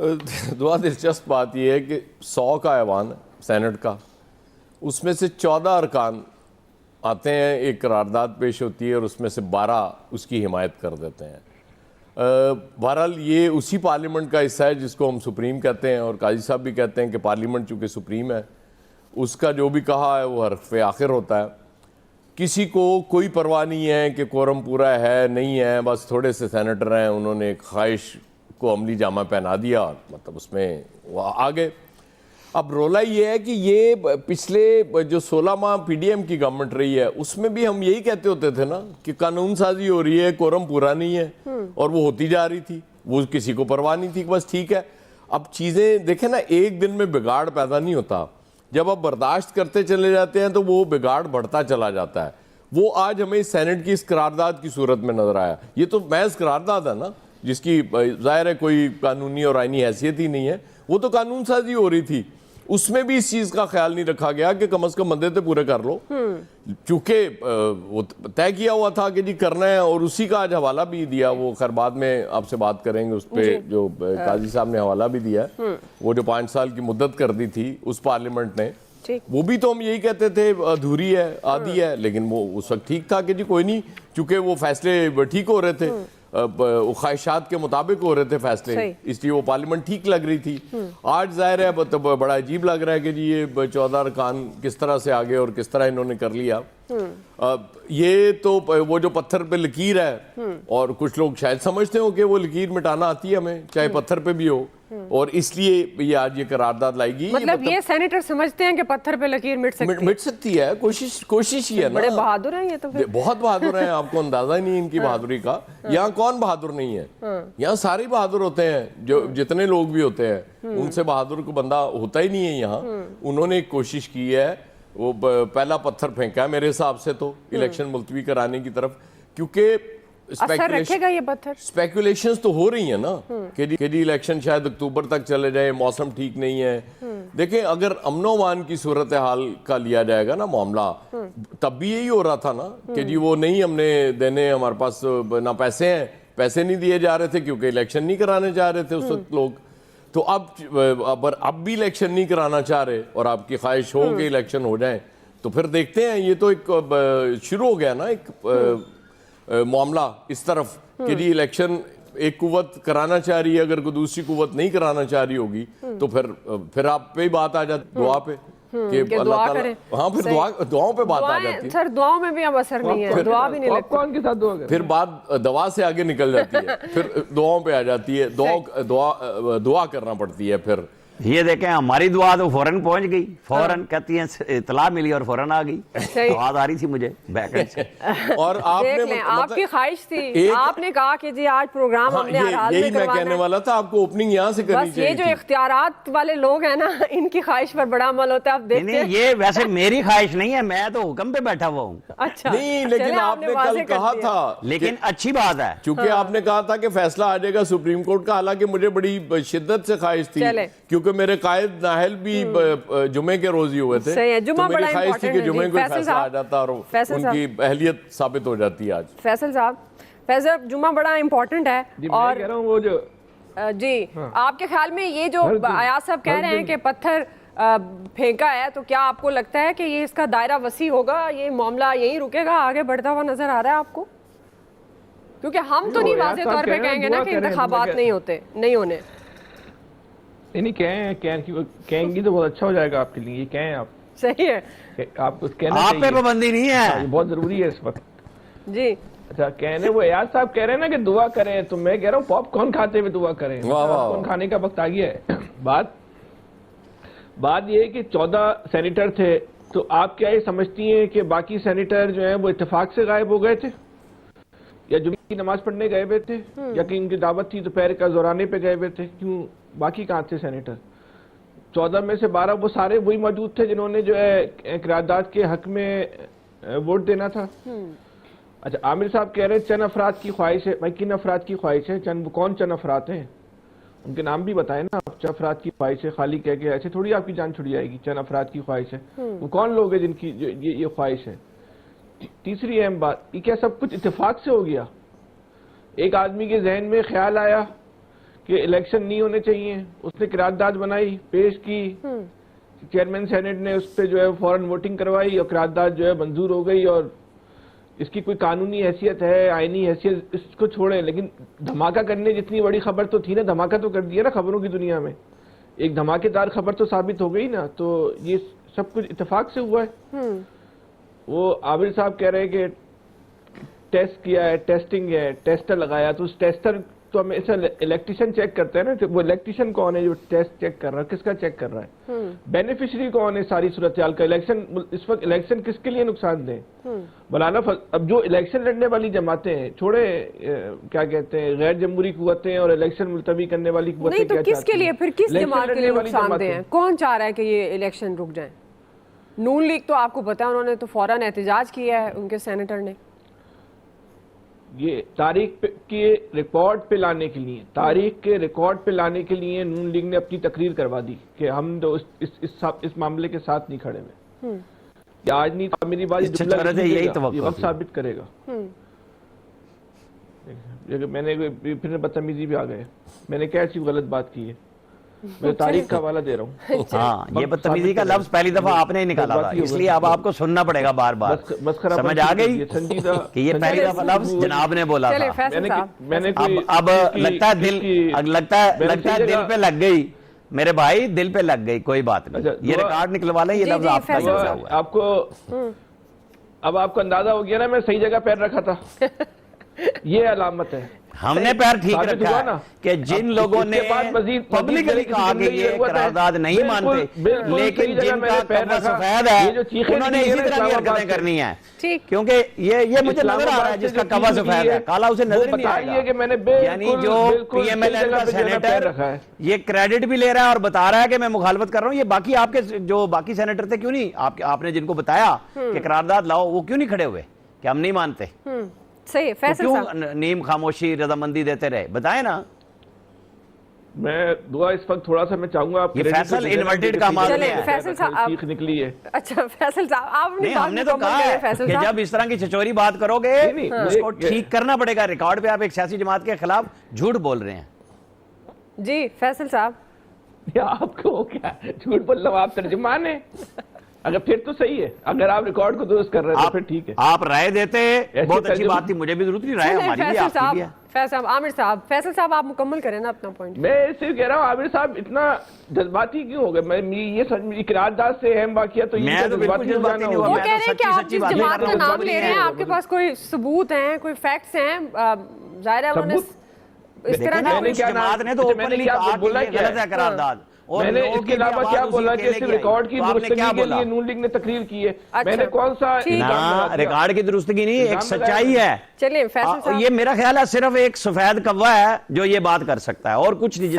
دعا دلچسپ بات یہ ہے کہ 100 کا ایوان سینٹ کا، اس میں سے 14 ارکان آتے ہیں، ایک قرارداد پیش ہوتی ہے اور اس میں سے 12 اس کی حمایت کر دیتے ہیں۔ بہرحال یہ اسی پارلیمنٹ کا حصہ ہے جس کو ہم سپریم کہتے ہیں، اور قاضی صاحب بھی کہتے ہیں کہ پارلیمنٹ چونکہ سپریم ہے، اس کا جو بھی کہا ہے وہ حرف آخر ہوتا ہے۔ کسی کو کوئی پرواہ نہیں ہے کہ کورم پورا ہے نہیں ہے، بس تھوڑے سے سینیٹر ہیں، انہوں نے ایک خواہش کو عملی جامہ پہنا دیا، مطلب اس میں وہ آگے۔ اب رولا یہ ہے کہ یہ پچھلے جو 16 ماہ پی ڈی ایم کی گورنمنٹ رہی ہے اس میں بھی ہم یہی کہتے ہوتے تھے نا کہ قانون سازی ہو رہی ہے، کورم پورا نہیں ہے، اور وہ ہوتی جا رہی تھی، وہ کسی کو پرواہ نہیں تھی، بس ٹھیک ہے۔ اب چیزیں دیکھیں نا، ایک دن میں بگاڑ پیدا نہیں ہوتا، جب آپ برداشت کرتے چلے جاتے ہیں تو وہ بگاڑ بڑھتا چلا جاتا ہے۔ وہ آج ہمیں سینٹ کی اس قرارداد کی صورت میں نظر آیا، یہ تو محض قرارداد ہے نا، جس کی ظاہر ہے کوئی قانونی اور آئینی حیثیت ہی نہیں ہے، وہ تو قانون سازی ہو رہی تھی، اس میں بھی اس چیز کا خیال نہیں رکھا گیا کہ کم از کم بندے تو پورے کر لو، چونکہ وہ طے کیا ہوا تھا کہ جی کرنا ہے، اور اسی کا آج حوالہ بھی دیا۔ وہ خیر بعد میں آپ سے بات کریں گے اس پہ، جو قاضی صاحب نے حوالہ بھی دیا ہے، وہ جو 5 سال کی مدت کر دی تھی اس پارلیمنٹ نے، وہ بھی تو ہم یہی کہتے تھے ادھوری ہے، آدھی ہے، لیکن وہ اس وقت ٹھیک تھا کہ جی کوئی نہیں، چونکہ وہ فیصلے ٹھیک ہو رہے تھے، خواہشات کے مطابق ہو رہے تھے فیصلے، اس لیے وہ پارلیمنٹ ٹھیک لگ رہی تھی۔ آج ظاہر ہے بڑا عجیب لگ رہا ہے کہ جی یہ 14 ارکان کس طرح سے آگے اور کس طرح انہوں نے کر لیا۔ یہ تو وہ جو پتھر پہ لکیر ہے، اور کچھ لوگ شاید سمجھتے ہو کہ وہ لکیر مٹانا آتی ہے ہمیں، چاہے پتھر پہ بھی ہو، اور اس لیے یہ آج یہ قرارداد لائی گئی۔ مطلب یہ سینیٹر سمجھتے ہیں کہ پتھر پہ لکیر مٹ سکتی ہے، کوشش ہی ہے نا۔ بڑے بہادر ہیں یہ تو، بہت بہادر ہیں، آپ کو اندازہ ہی نہیں ان کی بہادری کا۔ یہاں کون بہادر نہیں ہے؟ یہاں سارے بہادر ہوتے ہیں، جو جتنے لوگ بھی ہوتے ہیں، ان سے بہادر کو بندہ ہوتا ہی نہیں ہے یہاں۔ انہوں نے ایک کوشش کی ہے، وہ پہلا پتھر پھینکا ہے میرے حساب سے تو الیکشن ملتوی کرانے کی طرف، کیونکہ اثر رکھے گا یہ پتھر؟ اسپیکولیشنز تو ہو رہی ہیں نا کہ جی الیکشن شاید اکتوبر تک چلے جائے، موسم ٹھیک نہیں ہے۔ دیکھیں اگر امن و امان کی صورتحال کا لیا جائے گا نا معاملہ، تب بھی یہی ہو رہا تھا نا کہ جی وہ نہیں ہم نے دینے، ہمارے پاس نہ پیسے ہیں، پیسے نہیں دیے جا رہے تھے کیونکہ الیکشن نہیں کرانے چاہ رہے تھے اس وقت لوگ۔ تو اب بھی الیکشن نہیں کرانا چاہ رہے اور آپ کی خواہش ہو کہ الیکشن ہو جائیں، تو پھر دیکھتے ہیں۔ یہ تو ایک شروع ہو گیا نا ایک معاملہ اس طرف کہ جی الیکشن ایک قوت کرانا چاہ رہی ہے، اگر کوئی دوسری قوت نہیں کرانا چاہ رہی ہوگی تو پھر آپ پہ ہی بات آ جاتی، دعا پہ کہ اللہ تعالیٰ، ہاں پھر دعاؤں پہ بات آ جاتی ہے۔ سر دعاؤں میں بھی اب اثر نہیں ہے، دعا بھی نہیں لگتی، کون کے ساتھ دعا کریں؟ پھر بات دعا سے آگے نکل جاتی ہے، پھر دعاؤں پہ آ جاتی ہے، دعا کرنا پڑتی ہے پھر۔ یہ دیکھیں ہماری دعا تو فوراً پہنچ گئی، فوراً کہتی ہیں اطلاع ملی اور فوراً آ گئی، آواز آ رہی تھی مجھے بیک اینڈ سے۔ اور آپ دیکھ لیں، آپ کی خواہش تھی، آپ نے کہا کہ جی آج پروگرام ہم نے ہر حال میں یہی میں کہنے والا تھا، آپ کو اوپننگ یہاں سے کرنی بس یہ جو اختیارات والے لوگ ہیں نا، ان کی خواہش پر بڑا عمل ہوتا ہے۔ آپ دیکھتے ہیں یہ ویسے میری خواہش نہیں ہے، میں تو حکم پہ بیٹھا ہوا ہوں۔ اچھا نہیں، لیکن آپ نے کل کہا تھا، لیکن اچھی بات ہے چونکہ آپ نے کہا تھا کہ فیصلہ آ جائے گا سپریم کورٹ کا، حالانکہ مجھے بڑی شدت سے خواہش تھی کیونکہ میرے قائد ناہل بھی جمعے کے روز ہی ہوئے تھے، تو میری خواہش تھی کہ جمعے کو فیصلہ آ جاتا اور ان کی اہلیت ثابت ہو جاتی آج۔ فیصل صاحب جمعہ بڑا امپورٹنٹ ہے، اور کہہ رہا ہوں وہ جو جی آپ کے خیال میں یہ جو ایاز صاحب کہہ رہے ہیں کہ پتھر پھینکا ہے، تو کیا آپ کو لگتا ہے کہ یہ اس کا دائرہ وسیع ہوگا، یہ معاملہ یہیں رکے گا، آگے بڑھتا ہوا نظر آ رہا ہے آپ کو؟ کیونکہ ہم تو نہیں واضح طور پہ کہیں گے نا کہ انتخابات نہیں ہونے۔ نہیں کہیں گی تو بہت اچھا ہو جائے گا آپ کے لیے، یہ کہیں آپ صحیح ہے، آپ کو کہنا آپ پہ پابندی نہیں ہے، یہ بہت ضروری ہے اس وقت۔ جی اچھا کہنے وہ ایاز صاحب کہہ رہے ہیں نا کہ دعا کریں، تو میں کہہ رہا ہوں پاپ کارن کھاتے ہوئے دعا کریں، پاپ کارن کھانے کا وقت آ گیا ہے۔ بات یہ ہے کہ 14 سینیٹر تھے، تو آپ کیا یہ سمجھتی ہیں کہ باقی سینیٹر جو ہیں وہ اتفاق سے غائب ہو گئے تھے، یا جمعے کی نماز پڑھنے گئے ہوئے تھے، یا کہ ان کی دعوت تھی دوپہر کا زورانے پہ گئے ہوئے تھے؟ کیوں باقی کہاں تھے سینیٹر؟ 14 میں سے 12 وہ سارے وہی موجود تھے جنہوں نے جو ہے قرارداد کے حق میں ووٹ دینا تھا۔ اچھا عامر صاحب کہہ رہے ہیں چند افراد کی خواہش ہے، بھائی کن افراد کی خواہش ہے؟ کون چند افراد ہیں؟ ان کے نام بھی بتائیں نا، چند افراد کی خواہش ہے، خالی کہہ کے ایسے تھوڑی آپ کی جان چھڑی جائے گی۔ چند افراد کی خواہش ہے، وہ کون لوگ ہیں جن کی یہ خواہش ہے؟ تیسری اہم بات، یہ کیا سب کچھ اتفاق سے ہو گیا؟ ایک آدمی کے ذہن میں خیال آیا کہ الیکشن نہیں ہونے چاہیے. اس نے قرارداد بنائی, پیش کی, چیئرمین سینٹ نے اس پہ جو ہے فوراً ووٹنگ کروائی اور قرارداد جو ہے منظور ہو گئی. اور اس کی کوئی قانونی حیثیت ہے, آئینی حیثیت, اس کو چھوڑیں, لیکن دھماکہ کرنے جتنی بڑی خبر تو تھی نا, دھماکہ تو کر دیا نا خبروں کی دنیا میں, ایک دھماکے دار خبر تو ثابت ہو گئی نا. تو یہ سب کچھ اتفاق سے ہوا ہے. وہ عابر صاحب کہہ رہے ہیں کہ ٹیسٹ کیا ہے, ٹیسٹنگ ہے, ٹیسٹر لگایا, تو اس ٹیسٹر تو ہم ایسا الیکٹریشن چیک کرتے ہیں نا, وہ الیکٹریشن کون ہے جو ٹیسٹ چیک کر رہا ہے, کس کا چیک کر رہا ہے, بینیفیشری کون ہے ساری صورتحال کا. الیکشن اس وقت الیکشن کس کے لیے نقصان دہ, مولانا اب جو الیکشن لڑنے والی جماعتیں ہیں, چھوڑے کیا کہتے ہیں غیر جمہوری قوتیں اور الیکشن ملتوی کرنے والی قوتیں, نہیں تو کس کے لیے, پھر کس جماعت کے لیے نقصان دہ ہیں؟ کون چاہ رہا ہے کہ یہ الیکشن رک جائیں؟ نون لیگ تو آپ کو پتا ہے انہوں نے تو فوراً احتجاج کیا ہے, ان کے سینیٹر نے. یہ تاریخ کے ریکارڈ پہ لانے کے لیے, تاریخ کے ریکارڈ پہ لانے کے لیے نون لیگ نے اپنی تقریر کروا دی کہ ہم تو اس معاملے کے ساتھ نہیں کھڑے ہوئے. یا آج نہیں تو میری بات یہی وقت ثابت کرے گا. میں نے پھر بدتمیزی بھی آ گئے, میں نے کیسی غلط بات کی ہے, میں تاریخ کا حوالہ دے رہا ہوں. ہاں, یہ بدتمیزی کا لفظ پہلی دفعہ آپ نے ہی نکالا تھا, اس لیے اب آپ کو سننا پڑے گا بار بار. سمجھ آ گئی کہ یہ پہلی دفعہ لفظ جناب نے بولا تھا. اب لگتا ہے دل پہ لگ گئی میرے بھائی, دل پہ لگ گئی, کوئی بات نہیں, یہ ریکارڈ نکلوا لیں, یہ لفظ آپ کا ہوا ہے. آپ کو اب آپ کو اندازہ ہو گیا نا میں صحیح جگہ پیر رکھا تھا, یہ علامت ہے. ہم نے پیر ٹھیک رکھا ہے کہ جن لوگوں نے پبلکلی کہا کہ یہ قرارداد نہیں مانتے, لیکن جن کا کفا سفید ہے انہوں نے اسی طرح کی حرکتیں کرنی ہیں, کیونکہ یہ مجھے نظر آ رہا ہے جس کا کفا سفید ہے, کالا اسے نظر نہیں آئے گا. یعنی جو پی ایم ایل این کا سینیٹر یہ کریڈٹ بھی لے رہا ہے اور بتا رہا ہے کہ میں مخالفت کر رہا ہوں, یہ باقی آپ کے جو باقی سینیٹر تھے کیوں نہیں, آپ نے جن کو بتایا کہ قرارداد لاؤ, وہ کیوں نہیں کھڑے ہوئے کہ ہم نہیں مانتے؟ صحیح, فیصل صاحب نیم خاموشی رضامندی دیتے رہے, بتائیں نا. میں دعا اس وقت تھوڑا سا میں چاہوں گا آپ یہ فیصل انورٹڈ کا معاملہ ہے. فیصل صاحب نکلی ہے. اچھا فیصل صاحب آپ نہیں, ہم نے تو کہا ہے کہ جب اس طرح کی چچوری بات کرو گے اس کو ٹھیک کرنا پڑے گا. ریکارڈ پہ آپ ایک سیاسی جماعت کے خلاف جھوٹ بول رہے ہیں. جی فیصل صاحب, آپ کو کیا جھوٹ بول رہا ہوں, آپ ترجمان ہیں, اگر پھر تو صحیح ہے, اگر آپ ریکارڈ کو درست کر رہے ہیں تو پھر ٹھیک ہے. آپ رائے دیتے بہت اچھی بات تھی, مجھے بھی ضرورت نہیں, رائے ہماری بھی آپ کی بھی ہے. فیصل صاحب, عامر صاحب, فیصل صاحب آپ مکمل کریں نا اپنا پوائنٹ. میں صرف کہہ رہا ہوں عامر صاحب اتنا جذباتی کیوں ہو گئے, میں یہ قرارداد سے اہم واقعہ تو میں تو بالکل جذباتی نہیں ہوا, وہ کہہ رہے ہیں کہ آپ جس جماعت کا نام لے رہے ہیں آپ کے پاس کوئی ثبوت ہیں, کوئی فیکٹس ہیں, ظاہر ہے انہوں نے اس طرح کی جماعت نے تو اوپنلی کہا کہ یہ غلط ہے قرارداد, میں نے اس کے علاوہ کیا بولا کہ صرف ریکارڈ کی درستگی کے لیے نون لیگ نے تقریر کی ہے. میں نے کون سا ریکارڈ کی درستگی نہیں, ایک سچائی ہے. چلیے فیصل صاحب, یہ میرا خیال ہے صرف ایک سفید کوا ہے جو یہ بات کر سکتا ہے اور کچھ نہیں.